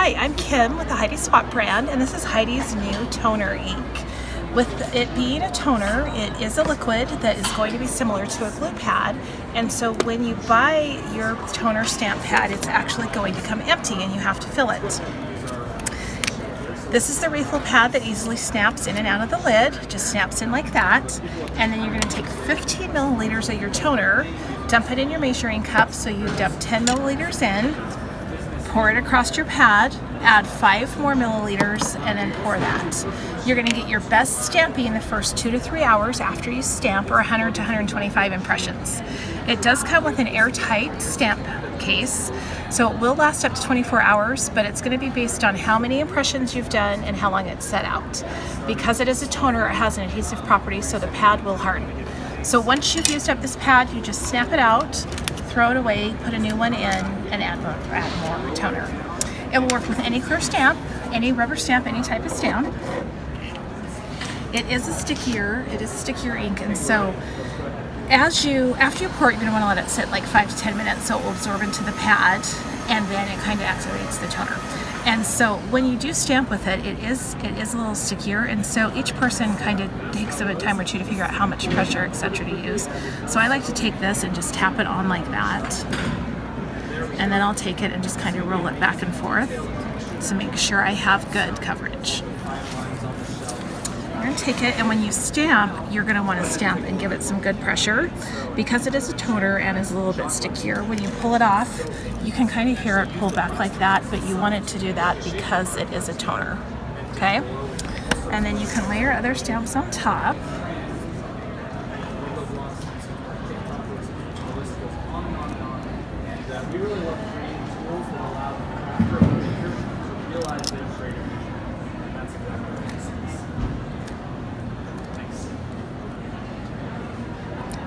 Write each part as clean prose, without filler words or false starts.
Hi, I'm Kim with the Heidi Swapp brand, and this is Heidi's new toner ink. With it being a toner, it is a liquid that is going to be similar to a glue pad, and so when you buy your toner stamp pad, it's actually going to come empty and you have to fill it. This is the refill pad that easily snaps in and out of the lid, just snaps in like that, and then you're going to take 15 milliliters of your toner, dump it in your measuring cup, so you dump 10 milliliters in, pour it across your pad, add 5 more milliliters, and then pour that. You're going to get your best stamping the first 2 to 3 hours after you stamp, or 100 to 125 impressions. It does come with an airtight stamp case, so it will last up to 24 hours, but it's going to be based on how many impressions you've done and how long it's set out. Because it is a toner, it has an adhesive property, so the pad will harden. So once you've used up this pad, you just snap it out, throw it away, put a new one in, and add more toner. It will work with any clear stamp, any rubber stamp, any type of stamp. It is stickier ink, and so after you pour it, you're going to want to let it sit like 5 to 10 minutes so it will absorb into the pad, and then it kind of activates the toner. And so when you do stamp with it, it is a little stickier, and so each person kind of takes a time or two to figure out how much pressure, etc. to use. So I like to take this and just tap it on like that, and then I'll take it and just kind of roll it back and forth to make sure I have good coverage. You're going to take it, and when you stamp, you're going to want to stamp and give it some good pressure. Because it is a toner and is a little bit stickier, when you pull it off, you can kind of hear it pull back like that, but you want it to do that because it is a toner. Okay? And then you can layer other stamps on top.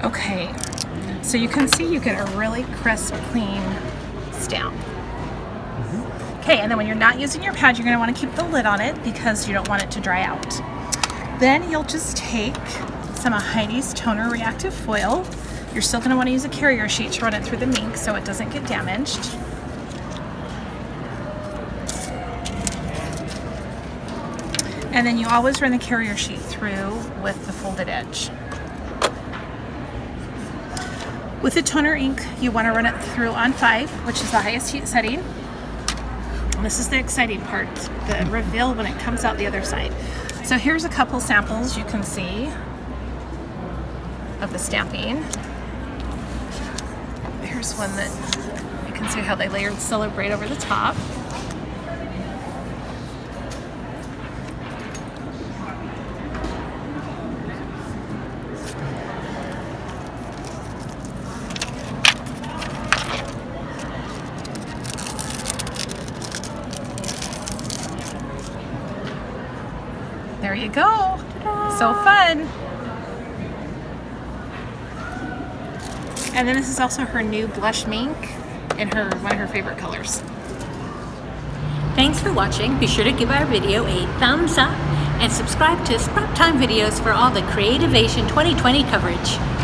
Okay, so you can see you get a really crisp, clean stamp. Okay, and then when you're not using your pad, you're going to want to keep the lid on it because you don't want it to dry out. Then you'll just take some of Heidi's toner reactive foil. You're still going to want to use a carrier sheet to run it through the MINC so it doesn't get damaged. And then you always run the carrier sheet through with the folded edge. With the toner ink, you want to run it through on 5, which is the highest heat setting. And this is the exciting part, the reveal when it comes out the other side. So here's a couple samples you can see of the stamping. Here's one that you can see how they layered Celebrate over the top. There you go. Ta-da. So fun. And then this is also her new blush MINC in one of her favorite colors. Thanks for watching. Be sure to give our video a thumbs up and subscribe to Scrap Time videos for all the Creativation 2020 coverage.